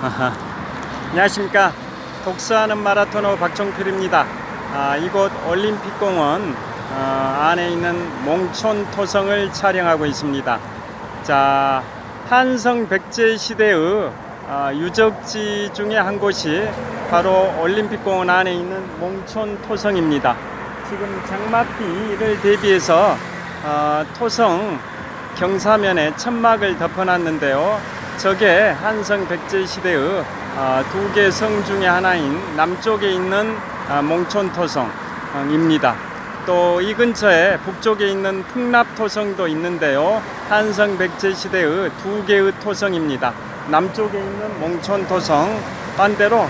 안녕하십니까. 독서하는 마라토너 박종필입니다. 이곳 올림픽공원 안에 있는 몽촌토성을 촬영하고 있습니다. 자, 한성 백제 시대의 유적지 중에 한 곳이 바로 올림픽공원 안에 있는 몽촌토성입니다. 지금 장맛비를 대비해서 토성 경사면에 천막을 덮어놨는데요. 저게 한성 백제 시대의 두 개 성 중에 하나인 남쪽에 있는 몽촌토성입니다. 또 이 근처에 북쪽에 있는 풍납토성도 있는데요. 한성 백제 시대의 두 개의 토성입니다. 남쪽에 있는 몽촌토성, 반대로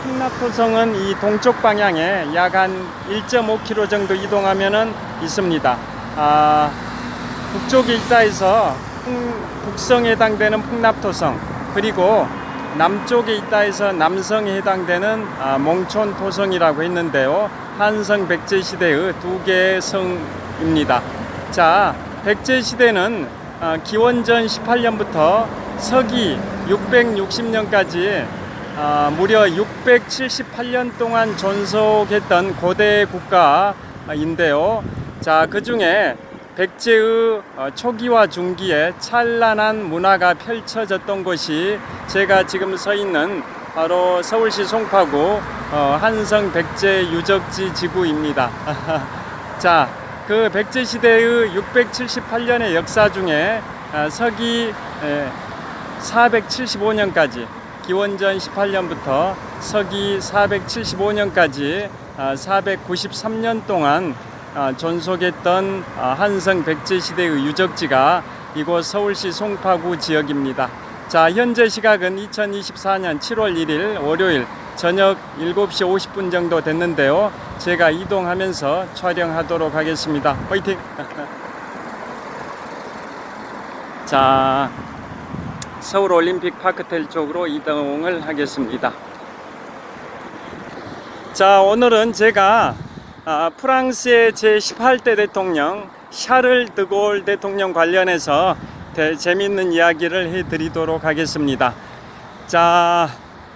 풍납토성은 이 동쪽 방향에 약 한 1.5km 정도 이동하면은 있습니다. 북쪽에 있다 해서 북성에 해당되는 풍납토성, 그리고 남쪽에 있다 해서 남성에 해당되는 몽촌토성이라고 했는데요. 한성 백제 시대의 두 개의 성입니다. 자, 백제 시대는 기원전 18년부터 서기 660년까지 무려 678년 동안 존속했던 고대 국가인데요. 자, 그 중에 백제의 초기와 중기에 찬란한 문화가 펼쳐졌던 곳이 제가 지금 서 있는 바로 서울시 송파구 한성 백제 유적지 지구입니다. 자, 그 백제 시대의 678년의 역사 중에 서기 475년까지, 기원전 18년부터 서기 475년까지 493년 동안 존속했던 한성 백제 시대의 유적지가 이곳 서울시 송파구 지역입니다. 자, 현재 시각은 2024년 7월 1일 월요일 저녁 7시 50분 정도 됐는데요. 제가 이동하면서 촬영하도록 하겠습니다. 화이팅! 자, 서울 올림픽 파크텔 쪽으로 이동을 하겠습니다. 자, 오늘은 제가 프랑스의 제18대 대통령 샤를 드골 대통령 관련해서 재미있는 이야기를 해드리도록 하겠습니다. 자,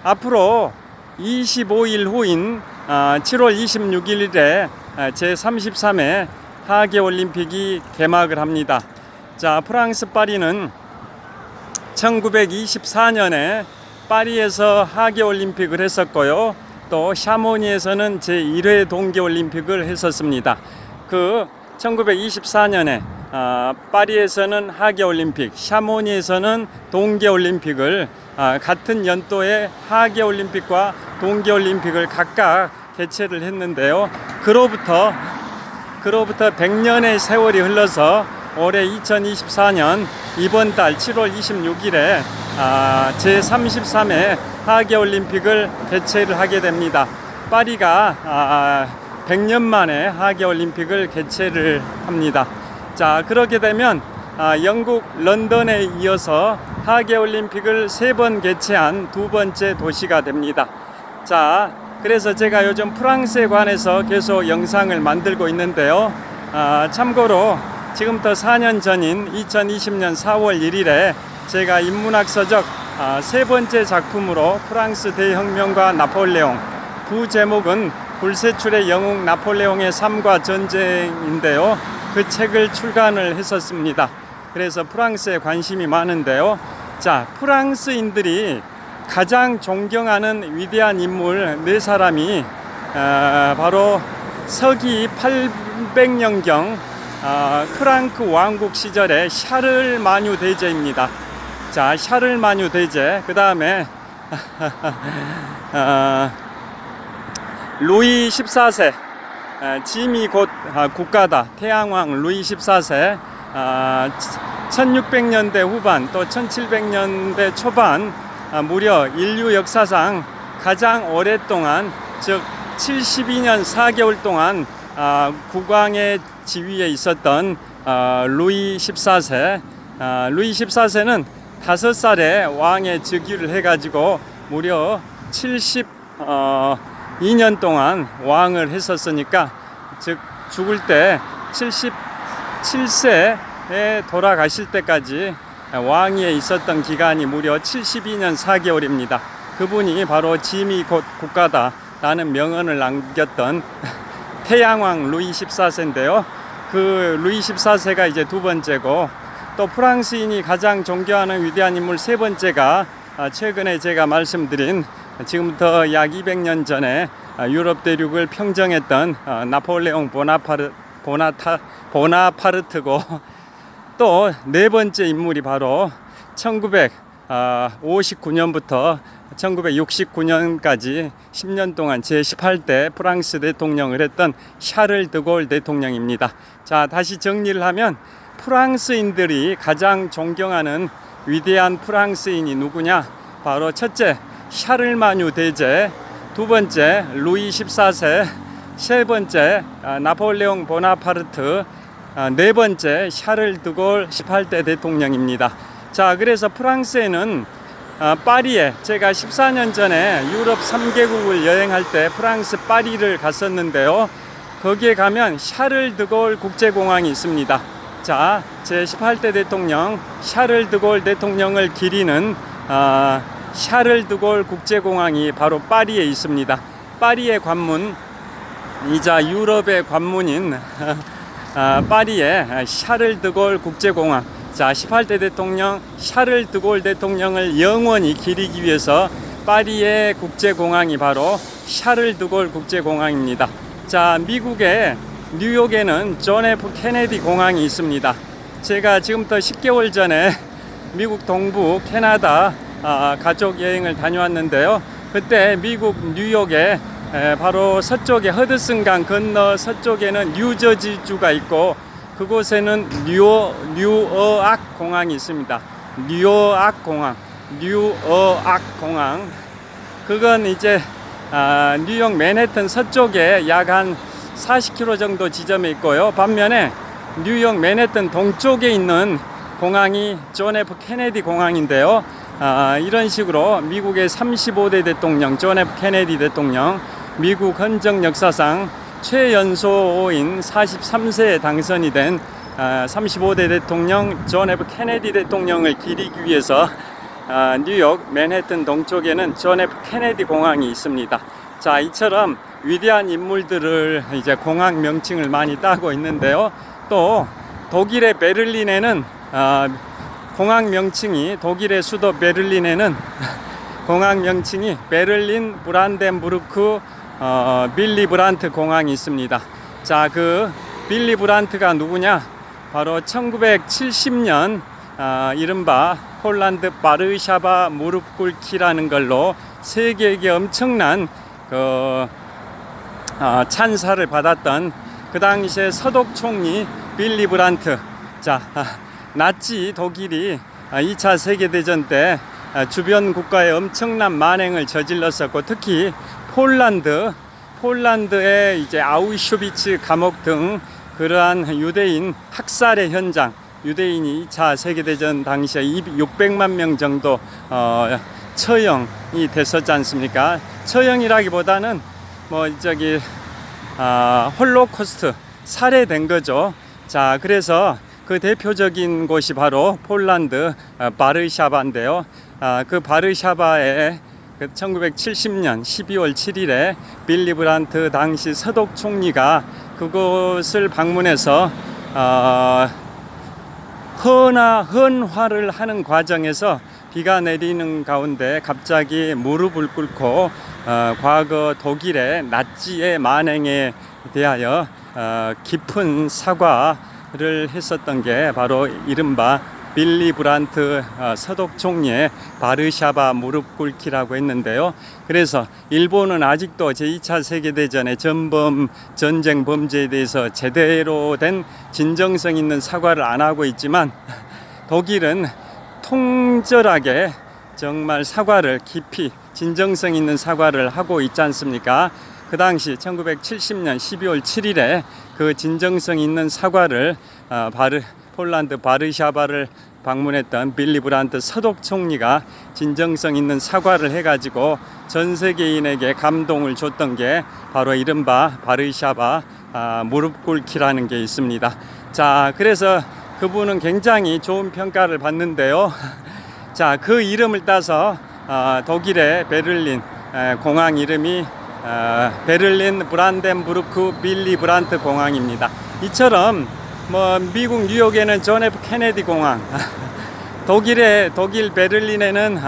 앞으로 25일 후인 7월 26일에 제33회 하계올림픽이 개막을 합니다. 자, 프랑스 파리는 1924년에 파리에서 하계올림픽을 했었고요. 또 샤모니에서는 제1회 동계올림픽을 했었습니다. 그 1924년에 파리에서는 하계올림픽, 샤모니에서는 동계올림픽을 같은 연도에 하계올림픽과 동계올림픽을 각각 개최를 했는데요. 그로부터 100년의 세월이 흘러서 올해 2024년 이번 달 7월 26일에 제33회 하계올림픽을 개최를 하게 됩니다. 파리가 100년 만에 하계올림픽을 개최를 합니다. 자, 그렇게 되면 영국 런던에 이어서 하계올림픽을 3번 개최한 두 번째 도시가 됩니다. 자, 그래서 제가 요즘 프랑스에 관해서 계속 영상을 만들고 있는데요. 참고로 지금부터 4년 전인 2020년 4월 1일에 제가 인문학서적 세 번째 작품으로 프랑스 대혁명과 나폴레옹, 부제목은 불세출의 영웅 나폴레옹의 삶과 전쟁인데요. 그 책을 출간을 했었습니다. 그래서 프랑스에 관심이 많은데요. 자, 프랑스인들이 가장 존경하는 위대한 인물 4사람이 바로 서기 800년경 프랑크 왕국 시절의 샤를마뉴 대제입니다. 자, 샤를마뉴 대제, 그 다음에 루이 14세, 짐이 곧 국가다, 태양왕 루이 14세, 1600년대 후반 또 1700년대 초반 무려 인류 역사상 가장 오랫동안, 즉 72년 4개월 동안 국왕의 지위에 있었던 루이 14세. 루이 14세는 5살에 왕의 즉위를 해가지고 무려 72년 동안 왕을 했었으니까, 즉 죽을 때 77세에 돌아가실 때까지 왕위에 있었던 기간이 무려 72년 4개월입니다. 그분이 바로 짐이 곧 국가다라는 명언을 남겼던 태양왕 루이 14세인데요. 그 루이 14세가 이제 두 번째고, 또 프랑스인이 가장 존경하는 위대한 인물 세 번째가 최근에 제가 말씀드린 지금부터 약 200년 전에 유럽 대륙을 평정했던 나폴레옹 보나파르트고, 또 네 번째 인물이 바로 1959년부터 1969년까지 10년 동안 제18대 프랑스 대통령을 했던 샤를 드골 대통령입니다. 자, 다시 정리를 하면 프랑스인들이 가장 존경하는 위대한 프랑스인이 누구냐? 바로 첫째 샤를마뉴 대제, 두 번째 루이 14세, 세 번째 나폴레옹 보나파르트, 네 번째 샤를 드골 18대 대통령입니다. 자, 그래서 프랑스에는 파리에 제가 14년 전에 유럽 3개국을 여행할 때 프랑스 파리를 갔었는데요. 거기에 가면 샤를 드골 국제공항이 있습니다. 자, 제18대 대통령 샤를 드골 대통령을 기리는 샤를 드골 국제공항이 바로 파리에 있습니다. 파리의 관문이자 유럽의 관문인 파리의 샤를 드골 국제공항. 자, 18대 대통령 샤를 드골 대통령을 영원히 기리기 위해서 파리의 국제공항이 바로 샤를 드골 국제공항입니다. 자, 미국의 뉴욕에는 존 F 케네디 공항이 있습니다. 제가 지금부터 10개월 전에 미국 동부 캐나다 가족 여행을 다녀왔는데요. 그때 미국 뉴욕에 바로 서쪽에 허드슨강 건너 서쪽에는 뉴저지주가 있고, 그곳에는 뉴어악 공항이 있습니다. 뉴어악 공항. 그건 이제 뉴욕 맨해튼 서쪽에 약 한 40km 정도 지점에 있고요. 반면에 뉴욕 맨해튼 동쪽에 있는 공항이 존 F 케네디 공항인데요. 이런 식으로 미국의 35대 대통령 존 F 케네디 대통령, 미국 헌정 역사상 최연소인 43세에 당선이 된 35대 대통령 존 F 케네디 대통령을 기리기 위해서 뉴욕 맨해튼 동쪽에는 존 F 케네디 공항이 있습니다. 자, 이처럼 위대한 인물들을 이제 공항 명칭을 많이 따고 있는데요. 또 독일의 베를린에는 공항 명칭이, 독일의 수도 베를린에는 공항 명칭이 베를린 브란덴부르크 빌리 브란트 공항이 있습니다. 자, 그 빌리 브란트가 누구냐? 바로 1970년 이른바 폴란드 바르샤바 무릎 꿇기라는 걸로 세계에게 엄청난 찬사를 받았던 그 당시에 서독 총리 빌리 브란트. 자, 나치 독일이 2차 세계대전 때 주변 국가에 엄청난 만행을 저질렀었고, 특히 폴란드의 이제 아우슈비츠 감옥 등 그러한 유대인 학살의 현장, 유대인이 2차 세계대전 당시에 600만 명 정도 처형이 됐었지 않습니까? 처형이라기보다는 홀로코스트, 살해된 거죠. 자, 그래서 그 대표적인 곳이 바로 폴란드 바르샤바인데요. 그 바르샤바에 1970년 12월 7일에 빌리 브란트 당시 서독 총리가 그곳을 방문해서 헌화를 하는 과정에서 비가 내리는 가운데 갑자기 무릎을 꿇고 과거 독일의 나치의 만행에 대하여 깊은 사과를 했었던 게 바로 이른바 빌리 브란트 서독 총리의 바르샤바 무릎 꿇기라고 했는데요. 그래서 일본은 아직도 제2차 세계대전의 전쟁 범죄에 대해서 제대로 된 진정성 있는 사과를 안 하고 있지만, 독일은 통절하게 정말 사과를, 깊이 진정성 있는 사과를 하고 있지 않습니까? 그 당시 1970년 12월 7일에 그 진정성 있는 사과를 폴란드 바르샤바를 방문했던 빌리 브란트 서독 총리가 진정성 있는 사과를 해가지고 전 세계인에게 감동을 줬던 게 바로 이른바 바르샤바 무릎 꿇기라는 게 있습니다. 자, 그래서 그분은 굉장히 좋은 평가를 받는데요. 자, 그 이름을 따서 독일의 베를린 공항 이름이 베를린 브란덴부르크 빌리 브란트 공항입니다. 이처럼 뭐 미국 뉴욕에는 존 F 케네디 공항, 독일 베를린에는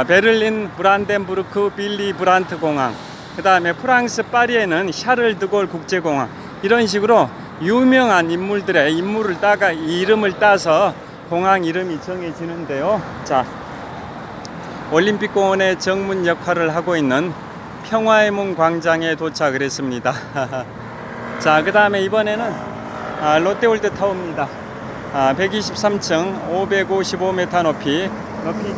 베를린 브란덴부르크 빌리 브란트 공항, 그 다음에 프랑스 파리에는 샤를 드골 국제공항, 이런 식으로 유명한 인물들의 이름을 따서 공항 이름이 정해지는데요. 자, 올림픽공원의 정문 역할을 하고 있는 평화의 문 광장에 도착을 했습니다. 자, 그 다음에 이번에는 롯데월드타워입니다. 123층 555m 높이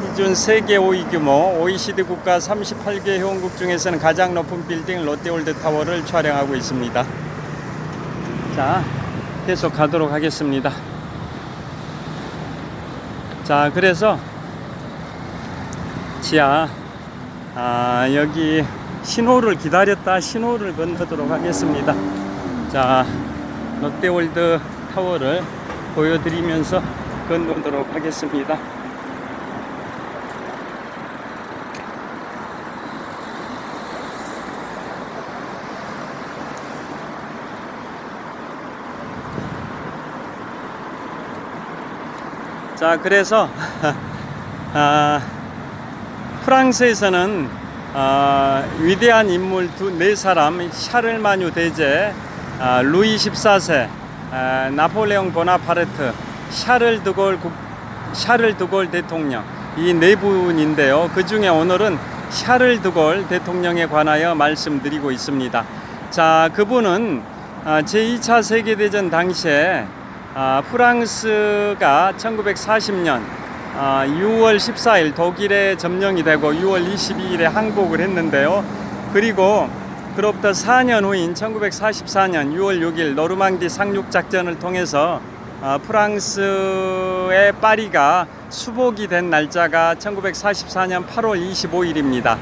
기준 세계 5위 규모 OECD 국가 38개 회원국 중에서는 가장 높은 빌딩 롯데월드타워를 촬영하고 있습니다. 자, 계속 가도록 하겠습니다. 자, 그래서 지하 여기 신호를 기다렸다 신호를 건너도록 하겠습니다. 자, 롯데월드 타워를 보여드리면서 건너도록 하겠습니다. 자, 그래서 프랑스에서는 위대한 인물 네 사람, 샤를마뉴 대제, 루이 14세, 나폴레옹 보나파르트, 샤를 드골 대통령, 이 네 분인데요. 그 중에 오늘은 샤를 드골 대통령에 관하여 말씀드리고 있습니다. 자, 그분은 제2차 세계대전 당시에 프랑스가 1940년 6월 14일 독일에 점령이 되고 6월 22일에 항복을 했는데요. 그리고 그로부터 4년 후인 1944년 6월 6일 노르망디 상륙작전을 통해서 프랑스의 파리가 수복이 된 날짜가 1944년 8월 25일입니다.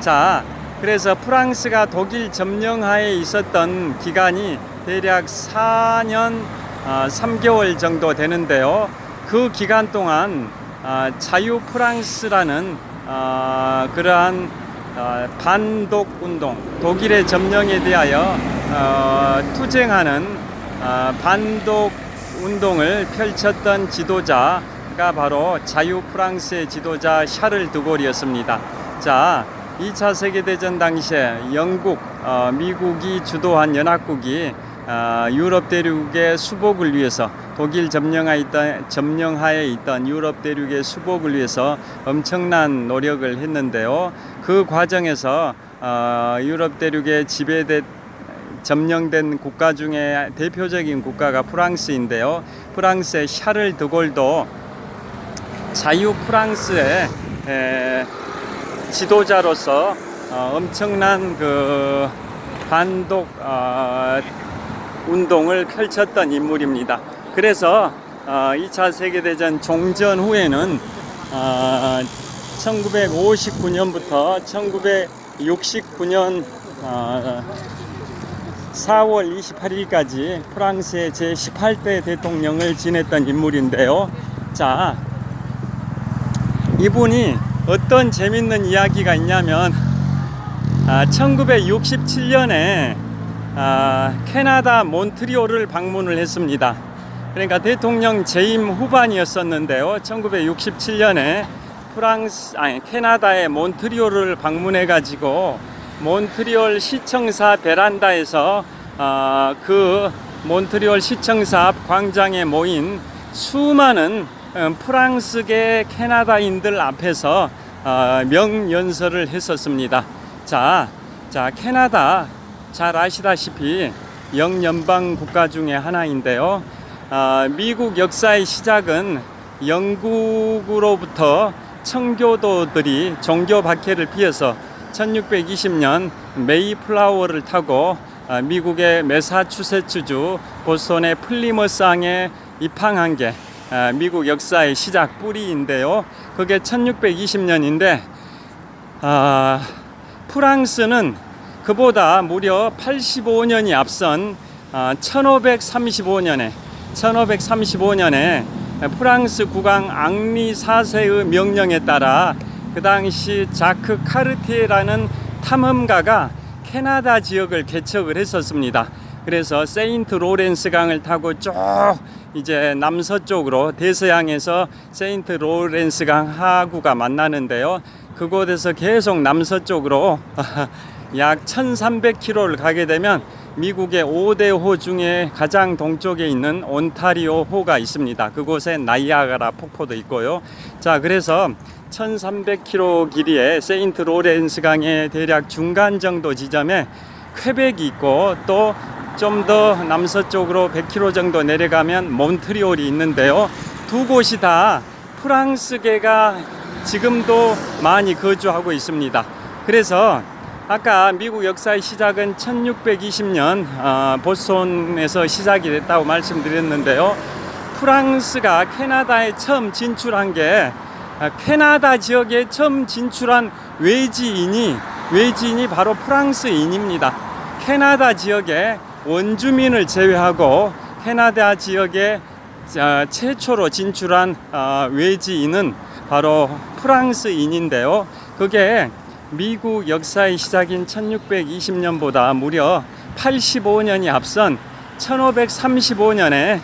자, 그래서 프랑스가 독일 점령하에 있었던 기간이 대략 4년 3개월 정도 되는데요. 그 기간 동안 자유 프랑스라는 그러한 반독 운동, 독일의 점령에 대하여 투쟁하는 반독 운동을 펼쳤던 지도자가 바로 자유 프랑스의 지도자 샤를 드골이었습니다. 자, 2차 세계대전 당시에 영국, 미국이 주도한 연합국이 유럽 대륙의 수복을 위해서 독일 점령하에 있던 유럽 대륙의 수복을 위해서 엄청난 노력을 했는데요. 그 과정에서 유럽 대륙의 점령된 국가 중에 대표적인 국가가 프랑스인데요. 프랑스의 샤를 드골도 자유 프랑스의 지도자로서 엄청난 그 반독 운동을 펼쳤던 인물입니다. 그래서 2차 세계대전 종전 후에는 1959년부터 1969년 4월 28일까지 프랑스의 제18대 대통령을 지냈던 인물인데요. 자, 이분이 어떤 재밌는 이야기가 있냐면 1967년에 캐나다 몬트리올을 방문을 했습니다. 그러니까 대통령 재임 후반이었었는데요. 1967년에 캐나다의 몬트리올을 방문해 가지고 몬트리올 시청사 베란다에서 그 몬트리올 시청사 앞 광장에 모인 수많은 프랑스계 캐나다인들 앞에서 명연설을 했었습니다. 자, 캐나다 잘 아시다시피 영연방 국가 중에 하나인데요. 미국 역사의 시작은 영국으로부터 청교도들이 종교 박해를 피해서 1620년 메이플라워를 타고 미국의 매사추세츠주 보스턴의 플리머스항에 입항한 게 미국 역사의 시작 뿌리인데요. 그게 1620년인데 프랑스는 그보다 무려 85년이 앞선 1535년에 1535년에 프랑스 국왕 앙리 4세의 명령에 따라 그 당시 자크 카르티에라는 탐험가가 캐나다 지역을 개척을 했었습니다. 그래서 세인트 로렌스 강을 타고 쭉 이제 남서쪽으로 대서양에서 세인트 로렌스 강 하구가 만나는데요. 그곳에서 계속 남서쪽으로 약 1300km를 가게 되면 미국의 5대 호 중에 가장 동쪽에 있는 온타리오 호가 있습니다. 그곳에 나이아가라 폭포도 있고요. 자, 그래서 1300km 길이의 세인트 로렌스 강의 대략 중간 정도 지점에 퀘벡이 있고, 또 좀 더 남서쪽으로 100km 정도 내려가면 몬트리올이 있는데요. 두 곳이 다 프랑스계가 지금도 많이 거주하고 있습니다. 그래서 아까 미국 역사의 시작은 1620년 보스턴에서 시작이 됐다고 말씀드렸는데요. 프랑스가 캐나다에 처음 진출한 게 캐나다 지역에 처음 진출한 외지인이 바로 프랑스인입니다. 캐나다 지역에 원주민을 제외하고 캐나다 지역에 최초로 진출한 외지인은 바로 프랑스인인데요. 그게 미국 역사의 시작인 1620년보다 무려 85년이 앞선 1535년에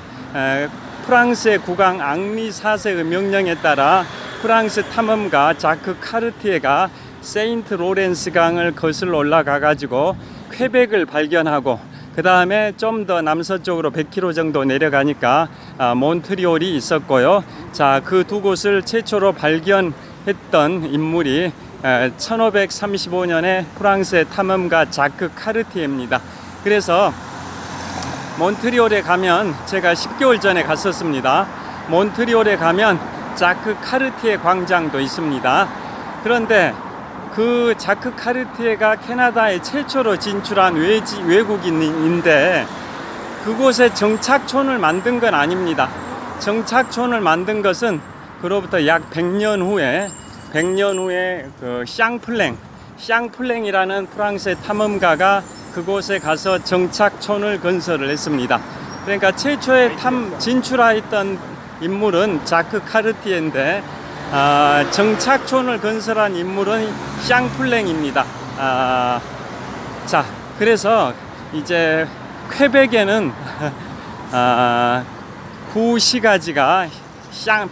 프랑스의 국왕 앙리 4세의 명령에 따라 프랑스 탐험가 자크 카르티에가 세인트 로렌스 강을 거슬러 올라가 가지고 퀘벡을 발견하고, 그 다음에 좀 더 남서쪽으로 100km 정도 내려가니까 몬트리올이 있었고요. 자, 그 두 곳을 최초로 발견했던 인물이 1535년에 프랑스의 탐험가 자크 카르티에입니다. 그래서 몬트리올에 가면, 제가 10개월 전에 갔었습니다. 몬트리올에 가면 자크 카르티에 광장도 있습니다. 그런데 그 자크 카르티에가 캐나다에 최초로 진출한 외국인인데 그곳에 정착촌을 만든 건 아닙니다. 정착촌을 만든 것은 그로부터 약 100년 후에 그 샹플랭이라는 프랑스의 탐험가가 그곳에 가서 정착촌을 건설을 했습니다. 그러니까 최초에 진출했던 인물은 자크 카르티에인데 정착촌을 건설한 인물은 샹플랭입니다. 자, 그래서 이제 퀘벡에는 구시가지가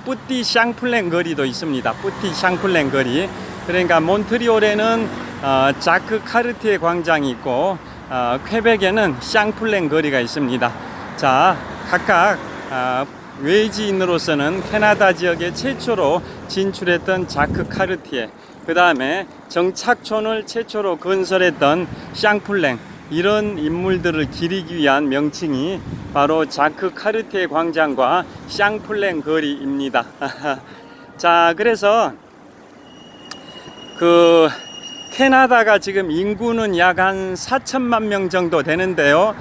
뿌띠 샹플랭 거리도 있습니다. 뿌띠 샹플랭 거리. 그러니까 몬트리올에는 자크 카르티에 광장이 있고, 퀘벡에는 샹플랭 거리가 있습니다. 자, 각각 외지인으로서는 캐나다 지역에 최초로 진출했던 자크 카르티에, 그 다음에 정착촌을 최초로 건설했던 샹플랭, 이런 인물들을 기리기 위한 명칭이 바로 자크 카르티에 광장과 샹플랭 거리입니다. 자, 그래서 그 캐나다가 지금 인구는 약 한 4천만 명 정도 되는데요.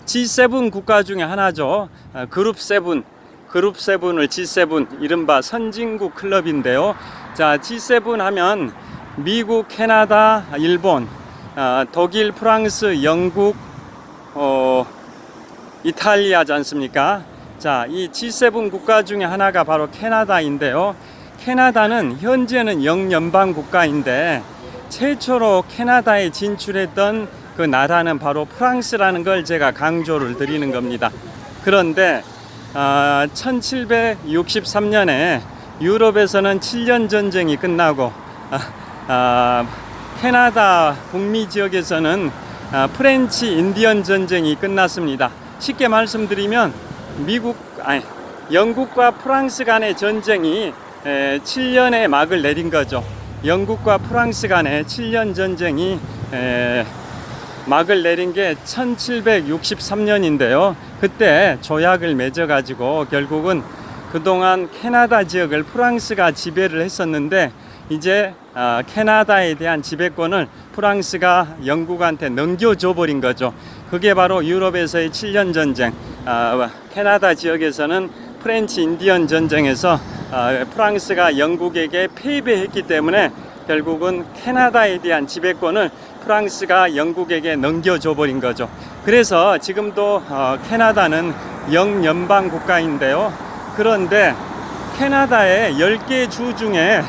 G7 국가 중에 하나죠. 그룹 7을 G7, 이른바 선진국 클럽인데요. 자, G7 하면 미국, 캐나다, 일본, 독일, 프랑스, 영국, 이탈리아지 않습니까? 자, 이 G7 국가 중에 하나가 바로 캐나다인데요. 캐나다는 현재는 영연방 국가인데 최초로 캐나다에 진출했던 그 나라는 바로 프랑스라는 걸 제가 강조를 드리는 겁니다. 그런데 1763년에 유럽에서는 7년 전쟁이 끝나고 캐나다 북미 지역에서는 프렌치 인디언 전쟁이 끝났습니다. 쉽게 말씀드리면 영국과 프랑스 간의 전쟁이 7년에 막을 내린 거죠. 영국과 프랑스 간의 7년 전쟁이 막을 내린 게 1763년인데요. 그때 조약을 맺어가지고 결국은 그동안 캐나다 지역을 프랑스가 지배를 했었는데, 이제 캐나다에 대한 지배권을 프랑스가 영국한테 넘겨줘 버린 거죠. 그게 바로 유럽에서의 7년 전쟁, 캐나다 지역에서는 프렌치 인디언 전쟁에서 프랑스가 영국에게 패배했기 때문에 결국은 캐나다에 대한 지배권을 프랑스가 영국에게 넘겨줘 버린 거죠. 그래서 지금도 캐나다는 영연방 국가인데요. 그런데 캐나다의 10개 주 중에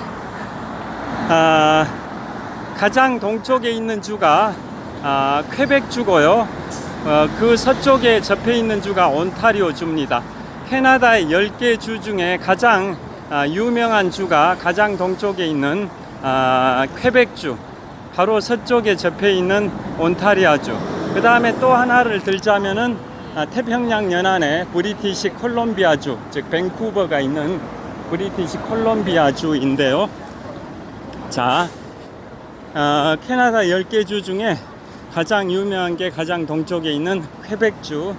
가장 동쪽에 있는 주가 퀘벡주고요. 그 서쪽에 접해 있는 주가 온타리오 주입니다. 캐나다의 10개 주 중에 가장 유명한 주가 가장 동쪽에 있는 퀘벡주, 바로 서쪽에 접해 있는 온타리아주. 그 다음에 또 하나를 들자면은 태평양 연안의 브리티시 콜롬비아주, 즉 밴쿠버가 있는 브리티시 콜롬비아주인데요. 자, 캐나다 10개 주 중에 가장 유명한 게 가장 동쪽에 있는 퀘벡주,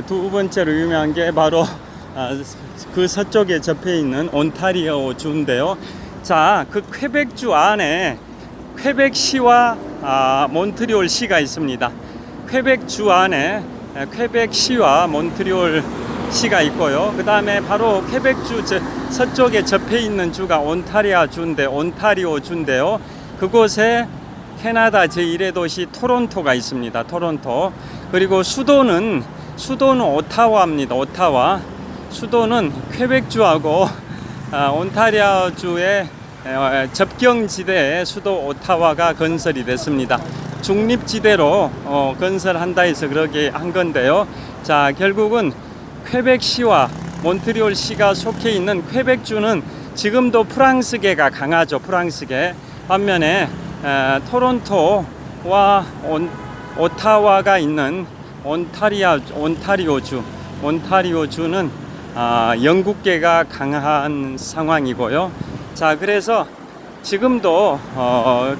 두 번째로 유명한 게 바로 그 서쪽에 접해 있는 온타리오 주인데요. 자, 그 퀘벡주 안에 퀘벡시와 몬트리올 시가 있습니다. 퀘벡주 안에 퀘벡시와 몬트리올 시가 있고요. 그 다음에 바로 퀘벡주 서쪽에 접해 있는 주가 온타리오 주인데요. 그곳에 캐나다 제1의 도시 토론토가 있습니다. 토론토. 그리고 수도는 오타와입니다. 오타와. 수도는 퀘벡주하고 온타리오주의 접경지대에 수도 오타와가 건설이 됐습니다. 중립지대로 건설한다 해서 그렇게 한 건데요. 자, 결국은 퀘벡시와 몬트리올시가 속해 있는 퀘벡주는 지금도 프랑스계가 강하죠. 프랑스계. 반면에 토론토와 오타와가 있는 온타리오주는 영국계가 강한 상황이고요. 자, 그래서 지금도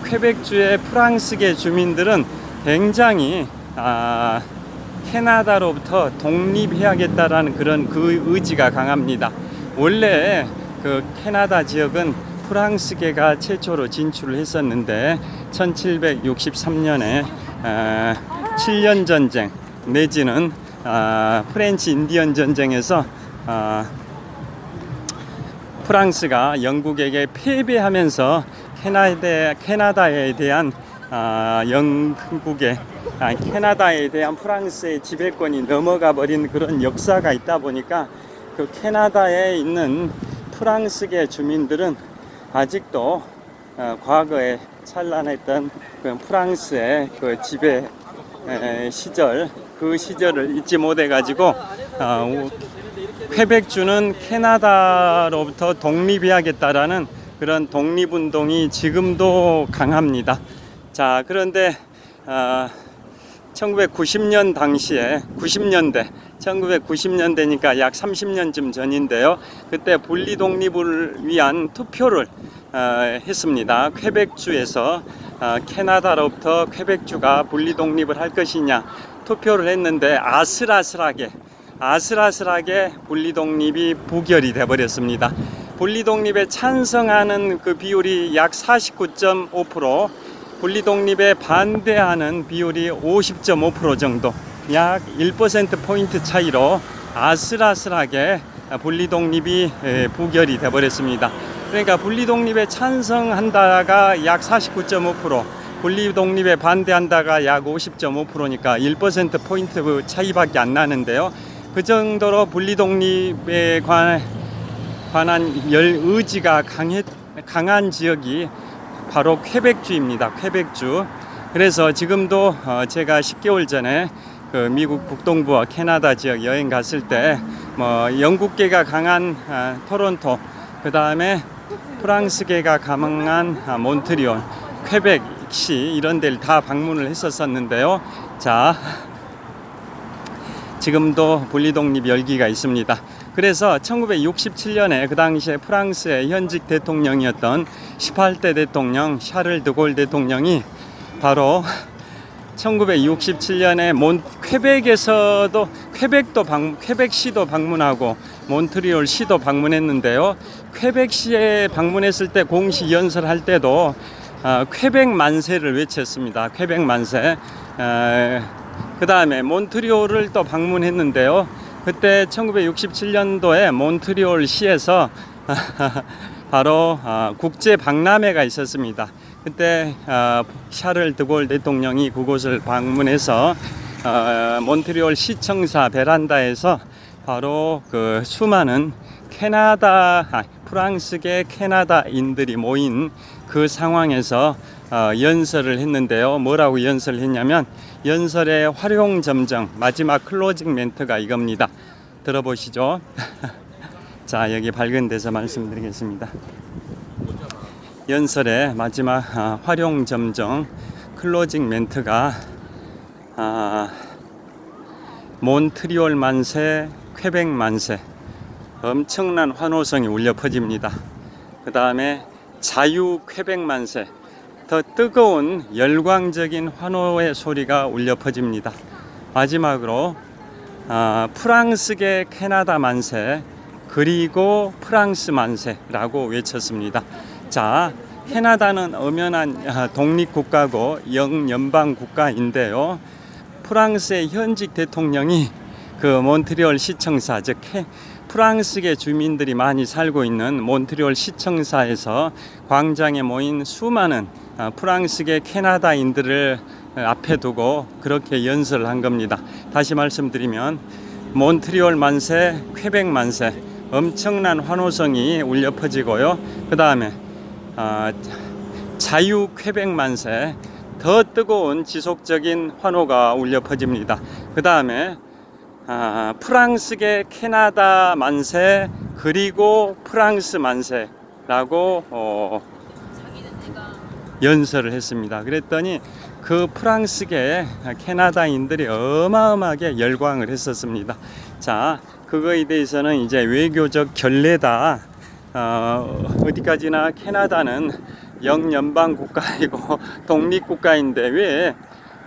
퀘벡주의 프랑스계 주민들은 굉장히 캐나다로부터 독립해야겠다라는 그런 그 의지가 강합니다. 원래 그 캐나다 지역은 프랑스계가 최초로 진출을 했었는데 1763년에 7년 전쟁 내지는 프렌치 인디언 전쟁에서 프랑스가 영국에게 패배하면서 캐나다에 대한 캐나다에 대한 프랑스의 지배권이 넘어가 버린 그런 역사가 있다 보니까 그 캐나다에 있는 프랑스계 주민들은 아직도 과거에 찬란했던 그 프랑스의 그 지배 시절, 그 시절을 잊지 못해 가지고 퀘벡주는 캐나다로부터 독립해야겠다라는 그런 독립운동이 지금도 강합니다. 자, 그런데 1990년 당시에 1990년대니까 약 30년쯤 전인데요. 그때 분리 독립을 위한 투표를 했습니다. 퀘벡주에서 캐나다로부터 퀘벡주가 분리 독립을 할 것이냐 투표를 했는데 아슬아슬하게 분리 독립이 부결이 돼 버렸습니다. 분리 독립에 찬성하는 그 비율이 약 49.5%, 분리 독립에 반대하는 비율이 50.5% 정도, 약 1% 포인트 차이로 아슬아슬하게 분리 독립이 부결이 돼 버렸습니다. 그러니까 분리 독립에 찬성한다가 약 49.5%, 분리 독립에 반대한다가 약 50.5%니까 1% 포인트 차이밖에 안 나는데요. 그 정도로 분리 독립에 관한 의지가 강한 지역이 바로 퀘벡주입니다. 퀘벡주. 그래서 지금도 제가 10개월 전에 그 미국 북동부와 캐나다 지역 여행 갔을 때 영국계가 강한 토론토, 그 다음에 프랑스계가 강한 몬트리올, 퀘벡시 이런 데를 다 방문을 했었는데요. 자, 지금도 분리독립 열기가 있습니다. 그래서 1967년에 그 당시에 프랑스의 현직 대통령이었던 18대 대통령 샤를 드골 대통령이 바로 1967년에 퀘벡시도 방문하고 몬트리올 시도 방문했는데요. 퀘벡시에 방문했을 때 공식 연설할 때도 퀘벡 만세를 외쳤습니다. 퀘벡 만세. 그 다음에 몬트리올을 또 방문했는데요. 그때 1967년도에 몬트리올 시에서 바로 국제 박람회가 있었습니다. 그때 샤를 드골 대통령이 그곳을 방문해서 몬트리올 시청사 베란다에서 바로 그 수많은 프랑스계 캐나다인들이 모인 그 상황에서 연설을 했는데요. 뭐라고 연설을 했냐면 연설의 활용점정 마지막 클로징 멘트가 이겁니다. 들어보시죠. 자, 여기 밝은 데서 말씀드리겠습니다. 연설의 마지막 활용점정 클로징 멘트가 몬트리올 만세, 퀘벡 만세, 엄청난 환호성이 울려 퍼집니다. 그 다음에 자유 퀘벡 만세, 더 뜨거운 열광적인 환호의 소리가 울려 퍼집니다. 마지막으로 프랑스계 캐나다 만세, 그리고 프랑스 만세라고 외쳤습니다. 자, 캐나다는 엄연한 독립국가고 영연방 국가인데요. 프랑스의 현직 대통령이 그 몬트리올 시청사, 즉 프랑스계 주민들이 많이 살고 있는 몬트리올 시청사에서 광장에 모인 수많은 프랑스계 캐나다인들을 앞에 두고 그렇게 연설을 한 겁니다. 다시 말씀드리면 몬트리올 만세, 퀘벡 만세, 엄청난 환호성이 울려 퍼지고요. 그 다음에 자유 퀘벡 만세, 더 뜨거운 지속적인 환호가 울려 퍼집니다. 그 다음에 프랑스계 캐나다 만세, 그리고 프랑스 만세라고 연설을 했습니다. 그랬더니 그 프랑스계 캐나다인들이 어마어마하게 열광을 했었습니다. 자, 그거에 대해서는 이제 외교적 결례다. 어디까지나 캐나다는 영연방 국가이고 독립국가인데 왜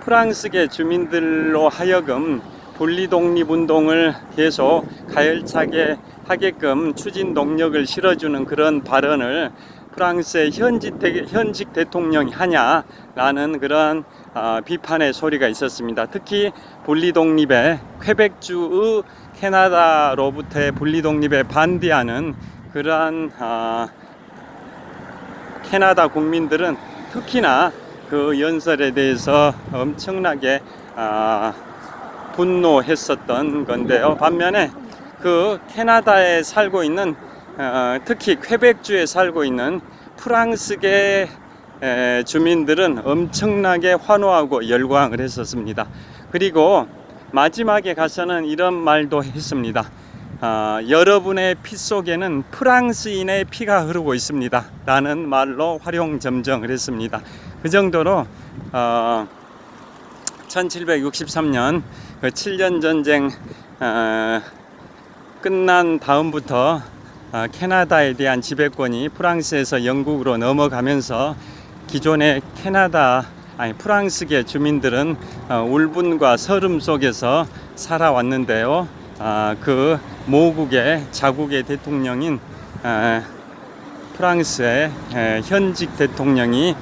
프랑스계 주민들로 하여금 분리독립운동을 계속 가열차게 하게끔 추진 동력을 실어주는 그런 발언을 프랑스의 현직 대통령이 하냐라는 그런 비판의 소리가 있었습니다. 특히 분리독립에 퀘벡주의 캐나다로부터의 분리독립에 반대하는 그러한 캐나다 국민들은 특히나 그 연설에 대해서 엄청나게 분노했었던 건데요. 반면에 그 캐나다에 살고 있는 특히 퀘벡주에 살고 있는 프랑스계 주민들은 엄청나게 환호하고 열광을 했었습니다. 그리고 마지막에 가서는 이런 말도 했습니다. 여러분의 피 속에는 프랑스인의 피가 흐르고 있습니다 라는 말로 활용점정을 했습니다. 그 정도로 1763년 그 7년 전쟁 끝난 다음부터 캐나다에 대한 지배권이 프랑스에서 영국으로 넘어가면서 기존의 프랑스계 주민들은 울분과 서름 속에서 살아왔는데요. 그 모국의 자국의 대통령인 프랑스의 현직 대통령이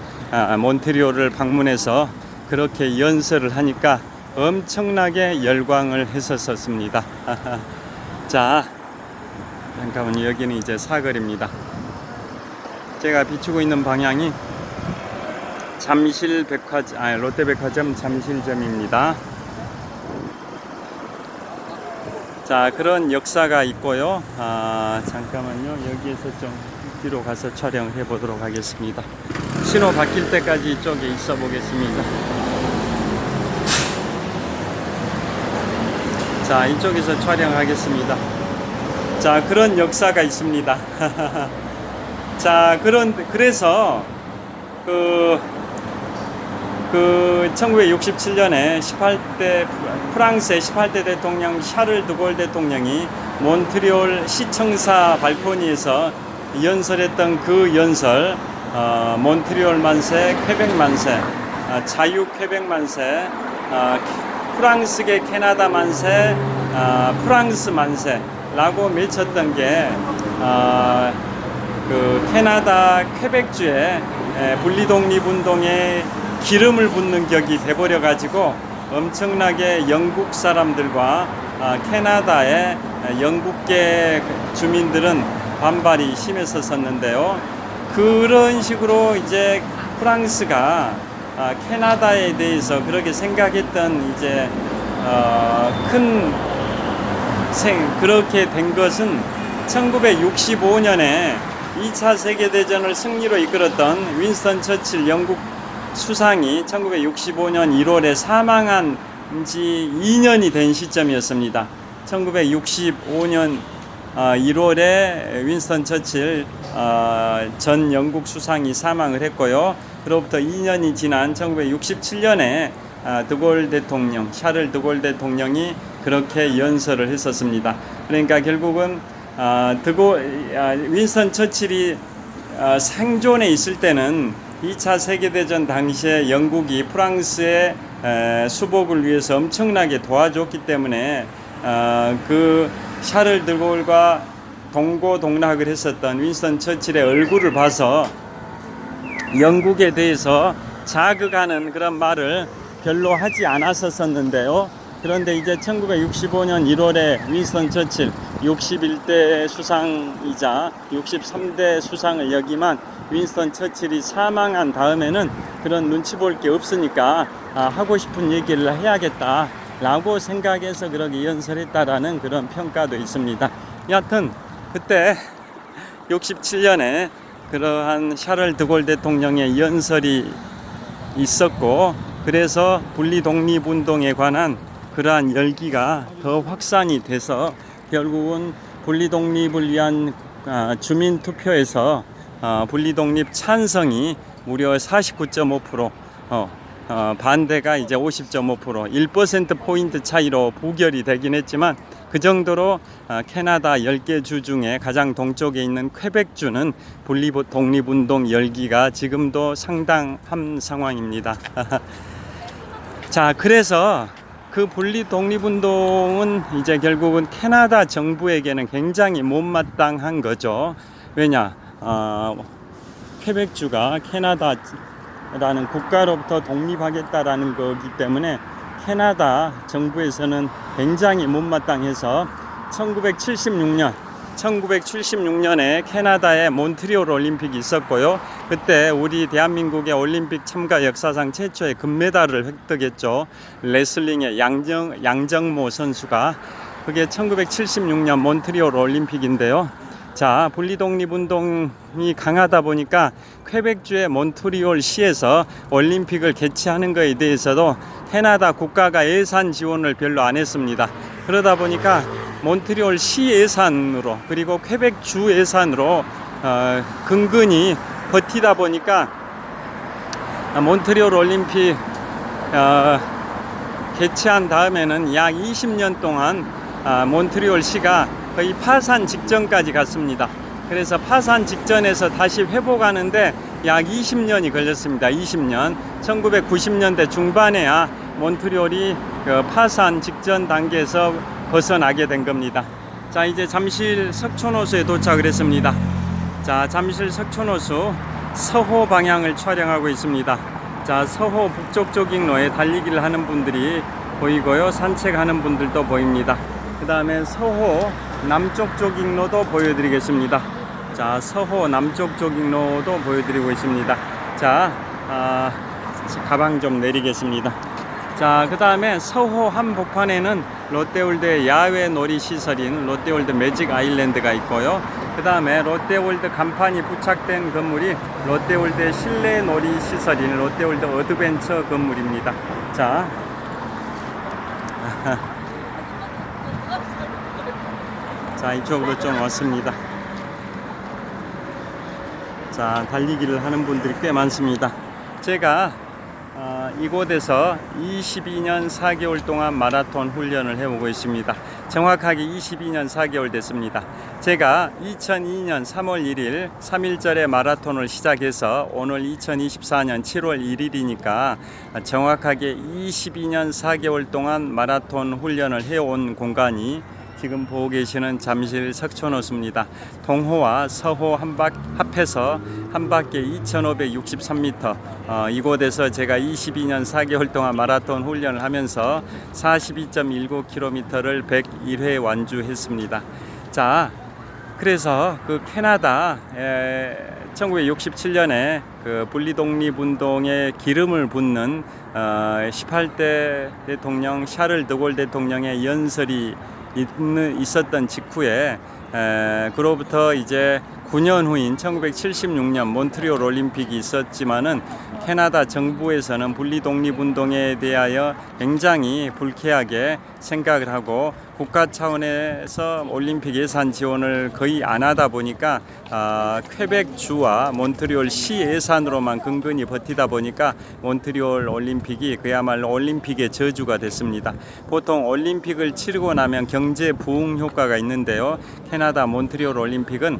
몬트리올을 방문해서 그렇게 연설을 하니까 엄청나게 열광을 했었습니다. 자, 잠깐만요. 여기는 이제 사거리입니다. 제가 비추고 있는 방향이 롯데백화점 잠실점입니다. 자, 그런 역사가 있고요. 잠깐만요. 여기에서 좀 뒤로 가서 촬영을 해 보도록 하겠습니다. 신호 바뀔 때까지 이쪽에 있어 보겠습니다. 자, 이쪽에서 촬영하겠습니다. 자, 그런 역사가 있습니다. 자, 그래서 그 1967년에 프랑스의 18대 대통령 샤를 드골 대통령이 몬트리올 시청사 발코니에서 연설했던 그 연설, 몬트리올 만세, 퀘벡 만세, 자유 퀘벡 만세, 프랑스계 캐나다 만세, 프랑스 만세라고 외쳤던 게 그 캐나다 퀘벡주의 분리독립운동에 기름을 붓는 격이 돼버려 가지고 엄청나게 영국 사람들과 캐나다의 영국계 주민들은 반발이 심했었는데요. 그런 식으로 이제 프랑스가 캐나다에 대해서 그렇게 생각했던 이제 그렇게 된 것은 1965년에 2차 세계대전을 승리로 이끌었던 윈스턴 처칠 영국 수상이 1965년 1월에 사망한 지 2년이 된 시점이었습니다. 1965년 1월에 윈스턴 처칠 전 영국 수상이 사망을 했고요. 그로부터 2년이 지난 1967년에 드골 대통령, 샤를 드골 대통령이 그렇게 연설을 했었습니다. 그러니까 결국은 윈스턴 처칠이 생존해 있을 때는 2차 세계대전 당시에 영국이 프랑스의 수복을 위해서 엄청나게 도와줬기 때문에 그 샤를 드골과 동고동락을 했었던 윈스턴 처칠의 얼굴을 봐서 영국에 대해서 자극하는 그런 말을 별로 하지 않았었는데요. 그런데 이제 1965년 1월에 윈스턴 처칠 61대 수상이자 63대 수상을 역임한 윈스턴 처칠이 사망한 다음에는 그런 눈치 볼 게 없으니까 하고 싶은 얘기를 해야겠다 라고 생각해서 그렇게 연설했다라는 그런 평가도 있습니다. 여하튼 그때 67년에 그러한 샤를 드골 대통령의 연설이 있었고, 그래서 분리 독립운동에 관한 그러한 열기가 더 확산이 돼서 결국은 분리 독립을 위한 주민 투표에서 분리 독립 찬성이 무려 49.5%, 반대가 이제 50.5%, 1% 포인트 차이로 부결이 되긴 했지만 그 정도로 캐나다 10개 주 중에 가장 동쪽에 있는 퀘벡주는 분리 독립운동 열기가 지금도 상당한 상황입니다. 자, 그래서 그 분리 독립운동은 이제 결국은 캐나다 정부에게는 굉장히 못마땅한 거죠. 왜냐, 퀘벡주가 캐나다라는 국가로부터 독립하겠다라는 거기 때문에 캐나다 정부에서는 굉장히 못마땅해서 1976년에 캐나다에 몬트리올 올림픽이 있었고요. 그때 우리 대한민국의 올림픽 참가 역사상 최초의 금메달을 획득했죠. 레슬링의 양정모 선수가. 그게 1976년 몬트리올 올림픽인데요. 자, 분리독립운동이 강하다 보니까 퀘벡주의 몬트리올 시에서 올림픽을 개최하는 것에 대해서도 캐나다 국가가 예산 지원을 별로 안 했습니다. 그러다 보니까 몬트리올 시 예산으로 그리고 퀘벡주 예산으로 근근히 버티다 보니까 몬트리올 올림픽 개최한 다음에는 약 20년 동안 몬트리올 시가 거의 파산 직전까지 갔습니다. 그래서 파산 직전에서 다시 회복하는데 약 20년이 걸렸습니다. 20년. 1990년대 중반에야 몬트리올이 파산 직전 단계에서 벗어나게 된 겁니다. 자, 이제 잠실 석촌호수에 도착을 했습니다. 자, 잠실 석촌호수 서호 방향을 촬영하고 있습니다. 자, 서호 북쪽 조깅로에 달리기를 하는 분들이 보이고요. 산책하는 분들도 보입니다. 그 다음에 서호 남쪽 조깅로도 보여드리겠습니다. 자, 서호 남쪽 조깅로도 보여드리고 있습니다. 자, 가방 좀 내리겠습니다. 자, 그 다음에 서호 한복판에는 롯데월드의 야외 놀이 시설인 롯데월드 매직 아일랜드가 있고요. 그 다음에 롯데월드 간판이 부착된 건물이 롯데월드의 실내 놀이 시설인 롯데월드 어드벤처 건물입니다. 자, 자, 이쪽으로 좀 왔습니다. 자, 달리기를 하는 분들이 꽤 많습니다. 제가 이곳에서 22년 4개월 동안 마라톤 훈련을 해오고 있습니다. 정확하게 22년 4개월 됐습니다. 제가 2002년 3월 1일 3일절에 마라톤을 시작해서 오늘 2024년 7월 1일이니까 정확하게 22년 4개월 동안 마라톤 훈련을 해온 공간이 지금 보고 계시는 잠실 석촌호수입니다. 동호와 서호 합해서 한 바퀴 2,563m. 이곳에서 제가 22년 4개월 동안 마라톤 훈련을 하면서 42.19km를 101회 완주했습니다. 자, 그래서 그 캐나다 1967년에 그 분리독립운동에 기름을 붓는 18대 대통령 샤를 드골 대통령의 연설이 있었던 직후에 그로부터 이제 9년 후인 1976년 몬트리올 올림픽이 있었지만은 캐나다 정부에서는 분리독립운동에 대하여 굉장히 불쾌하게 생각을 하고 국가 차원에서 올림픽 예산 지원을 거의 안 하다 보니까 퀘벡주와 몬트리올 시 예산으로만 근근히 버티다 보니까 몬트리올 올림픽이 그야말로 올림픽의 저주가 됐습니다. 보통 올림픽을 치르고 나면 경제 부흥 효과가 있는데요. 캐나다 몬트리올 올림픽은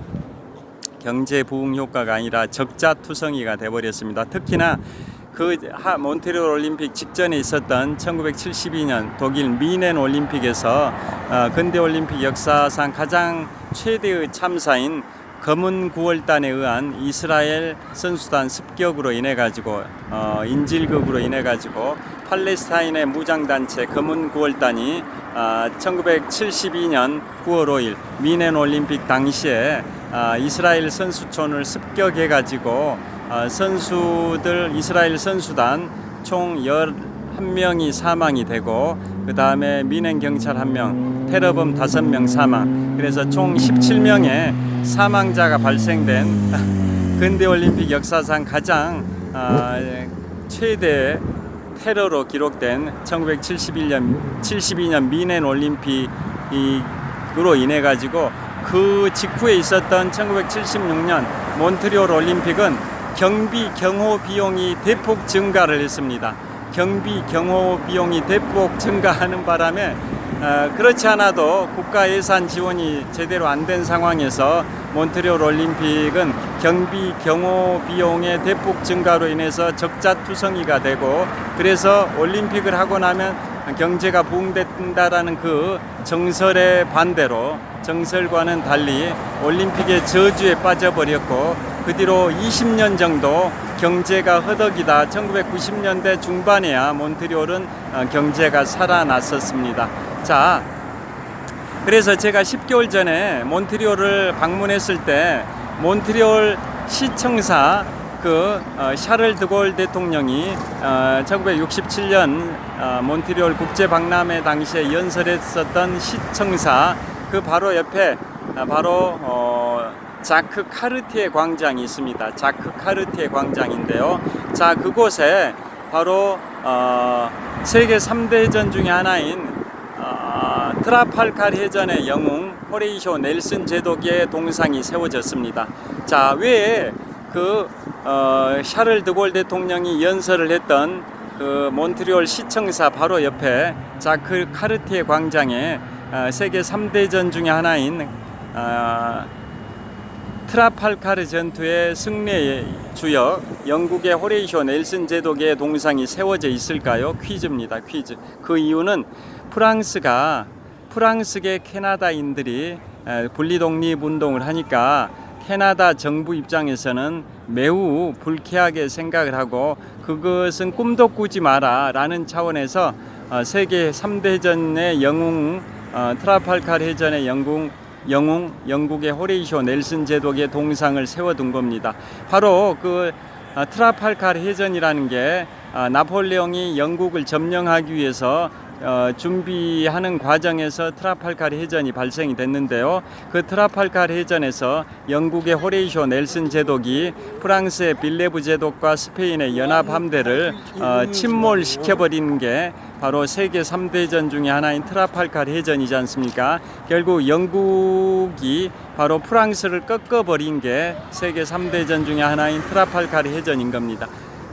경제 부흥 효과가 아니라 적자투성이가 돼버렸습니다. 특히나 그 몬트리올 올림픽 직전에 있었던 1972년 독일 미넨 올림픽에서 근대 올림픽 역사상 가장 최대의 참사인 검은 9월단에 의한 이스라엘 선수단 습격으로 인해 가지고 인질극으로 인해 가지고 팔레스타인의 무장단체 검은 9월단이 1972년 9월 5일 미넨 올림픽 당시에 이스라엘 선수촌을 습격해 가지고 이스라엘 선수단 총 11명이 사망이 되고 그 다음에 미넨 경찰 1명, 테러범 5명 사망, 그래서 총 17명의 사망자가 발생된 근대올림픽 역사상 가장 최대 테러로 기록된 1972년 미넨 올림픽으로 인해 가지고 그 직후에 있었던 1976년 몬트리올 올림픽은 경비 경호 비용이 대폭 증가를 했습니다. 경비 경호 비용이 대폭 증가하는 바람에 그렇지 않아도 국가 예산 지원이 제대로 안 된 상황에서 몬트리올 올림픽은 경비 경호 비용의 대폭 증가로 인해서 적자투성이가 되고, 그래서 올림픽을 하고 나면 경제가 부흥된다라는 그 정설의 반대로, 정설과는 달리 올림픽의 저주에 빠져버렸고, 그 뒤로 20년 정도 경제가 허덕이다 1990년대 중반에야 몬트리올은 경제가 살아났었습니다. 자, 그래서 제가 10개월 전에 몬트리올을 방문했을 때 몬트리올 시청사 샤를 드골 대통령이 1967년 몬트리올 국제박람회 당시에 연설했었던 시청사 그 바로 옆에 자크 카르티에 광장이 있습니다. 자크 카르티에 광장인데요. 자, 그곳에 바로 세계 3대 해전 중에 하나인 트라팔칼 해전의 영웅 호레이쇼 넬슨 제독의 동상이 세워졌습니다. 자, 왜 샤를 드골 대통령이 연설을 했던 그 몬트리올 시청사 바로 옆에 자크 카르티에 광장에 세계 3대 해전 중에 하나인 트라팔카르 전투의 승리의 주역 영국의 호레이쇼 넬슨 제독의 동상이 세워져 있을까요? 퀴즈입니다. 퀴즈. 그 이유는 프랑스계 캐나다인들이 분리독립운동을 하니까 캐나다 정부 입장에서는 매우 불쾌하게 생각을 하고, 그것은 꿈도 꾸지 마라 라는 차원에서 세계 3대 해전의 영웅 트라팔칼 해전의 영웅 영국의 호레이쇼 넬슨 제독의 동상을 세워둔 겁니다. 바로 그 트라팔칼 해전이라는 게 나폴레옹이 영국을 점령하기 위해서 준비하는 과정에서 트라팔칼 해전이 발생이 됐는데요. 그 트라팔칼 해전에서 영국의 호레이쇼 넬슨 제독이 프랑스의 빌레브 제독과 스페인의 연합 함대를 침몰시켜버리는 게 바로 세계 3대 해전 중에 하나인 트라팔칼 해전이지 않습니까? 결국 영국이 바로 프랑스를 꺾어버린 게 세계 3대 해전 중에 하나인 트라팔칼 해전인 겁니다.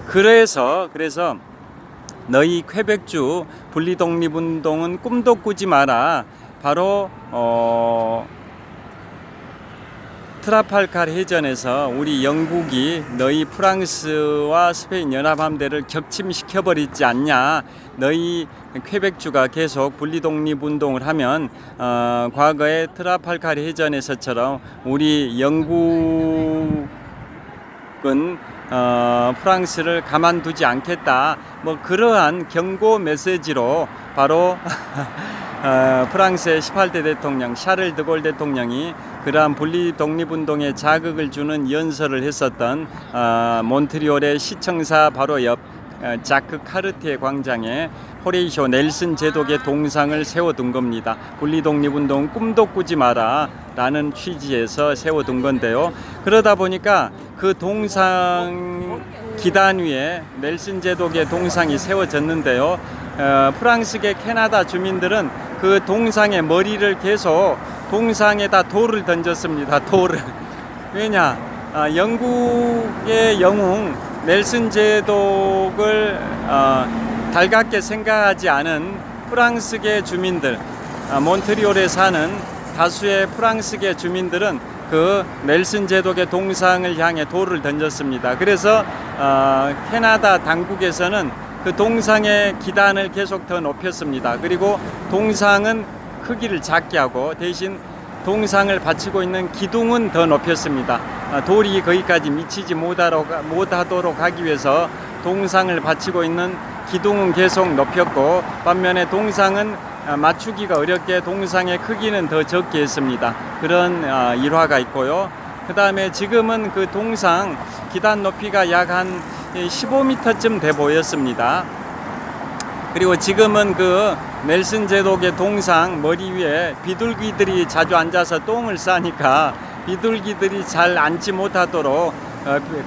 그래서 너희 퀘벡주 분리독립운동은 꿈도 꾸지 마라. 바로 트라팔칼 해전에서 우리 영국이 너희 프랑스와 스페인 연합함대를 격침시켜버리지 않냐. 너희 퀘벡주가 계속 분리독립운동을 하면 과거의 트라팔칼 해전에서처럼 우리 영국은 프랑스를 가만두지 않겠다. 그러한 경고 메시지로 바로 프랑스의 18대 대통령 샤를 드골 대통령이 그러한 분리 독립운동에 자극을 주는 연설을 했었던 몬트리올의 시청사 바로 옆 자크 카르티에 광장에 호레이쇼 넬슨 제독의 동상을 세워둔 겁니다. 분리 독립운동 꿈도 꾸지 마라 라는 취지에서 세워둔 건데요. 그러다 보니까 그 동상 기단 위에 넬슨 제독의 동상이 세워졌는데요. 프랑스계 캐나다 주민들은 그 동상의 머리를 계속 동상에다 돌을 던졌습니다. 돌을. 왜냐? 영국의 영웅 넬슨 제독을 달갑게 생각하지 않은 프랑스계 주민들, 몬트리올에 사는 다수의 프랑스계 주민들은 그 넬슨 제독의 동상을 향해 돌을 던졌습니다. 그래서 캐나다 당국에서는 그 동상의 기단을 계속 더 높였습니다. 그리고 동상은 크기를 작게 하고 대신 동상을 받치고 있는 기둥은 더 높였습니다. 돌이 거기까지 미치지 못하도록 하기 위해서 동상을 받치고 있는 기둥은 계속 높였고, 반면에 동상은 맞추기가 어렵게 동상의 크기는 더 적게 했습니다. 그런 일화가 있고요. 그 다음에 지금은 그 동상 기단 높이가 약 한 15m쯤 돼 보였습니다. 그리고 지금은 그 넬슨 제독의 동상 머리 위에 비둘기들이 자주 앉아서 똥을 싸니까 비둘기들이 잘 앉지 못하도록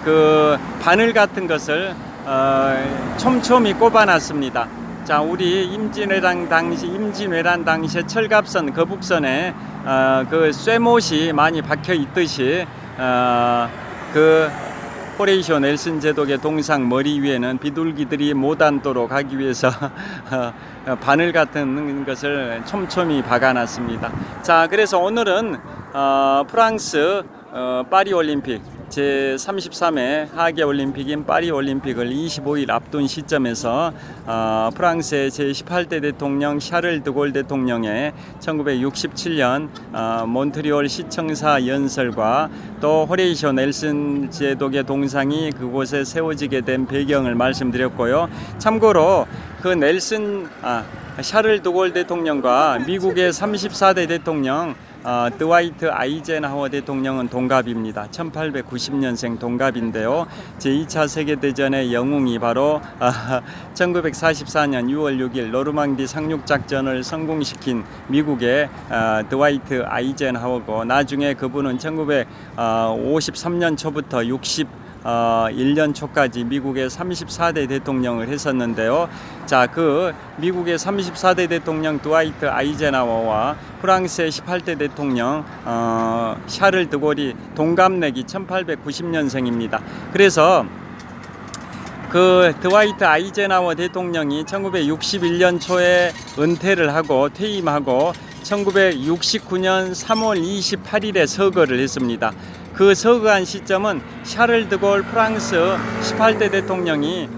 그 바늘 같은 것을 촘촘히 꼽아놨습니다. 자, 우리 임진왜란 당시에 철갑선 거북선에 그 쇠못이 많이 박혀 있듯이 그 호레이쇼 넬슨 제독의 동상 머리 위에는 비둘기들이 못 앉도록 하기 위해서 바늘 같은 것을 촘촘히 박아놨습니다. 자, 그래서 오늘은 프랑스 파리 올림픽 제33회 하계올림픽인 파리 올림픽을 25일 앞둔 시점에서 프랑스의 제18대 대통령 샤를 드골 대통령의 1967년 몬트리올 시청사 연설과 또 호레이쇼 넬슨 제독의 동상이 그곳에 세워지게 된 배경을 말씀드렸고요. 참고로 그 샤를 드골 대통령과 미국의 34대 대통령 드와이트 아이젠하워 대통령은 동갑입니다. 1890년생 동갑인데요. 제2차 세계대전의 영웅이 바로 1944년 6월 6일 노르망디 상륙작전을 성공시킨 미국의 드와이트 아이젠하워고, 나중에 그분은 1953년 초부터 1년 초까지 미국의 34대 대통령을 했었는데요. 자, 그 미국의 34대 대통령 드와이트 아이젠하워와 프랑스의 18대 대통령 샤를 드골이 동갑내기 1890년생입니다. 그래서 그 드와이트 아이젠하워 대통령이 1961년 초에 은퇴를 하고 퇴임하고 1969년 3월 28일에 서거를 했습니다. 그 서거한 시점은 샤를 드골 프랑스 18대 대통령이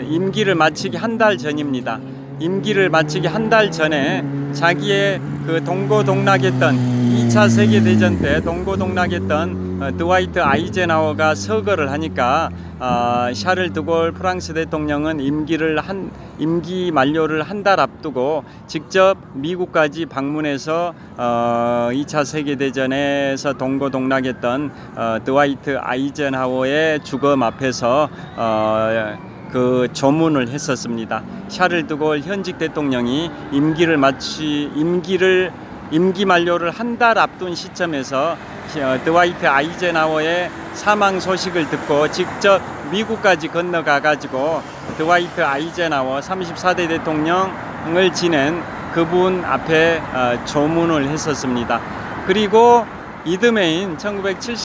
임기를 마치기 한 달 전입니다. 임기를 마치기 한 달 전에 자기의 그 동고동락했던 2차 세계대전 때 동고동락했던 드와이트 아이젠하워가 서거를 하니까 샤를 드골 프랑스 대통령은 임기 만료를 한 달 앞두고 직접 미국까지 방문해서 2차 세계대전에서 동고동락했던 드와이트 아이젠하워의 주검 앞에서 그 조문을 했었습니다. 샤를 드골 현직 대통령이 임기 만료를 한 달 앞둔 시점에서 드와이트 아이젠하워의 사망 소식을 듣고 직접 미국까지 건너가 가지고 드와이트 아이젠하워 34대 대통령을 지낸 그분 앞에 조문을 했었습니다. 그리고 이듬해인 1970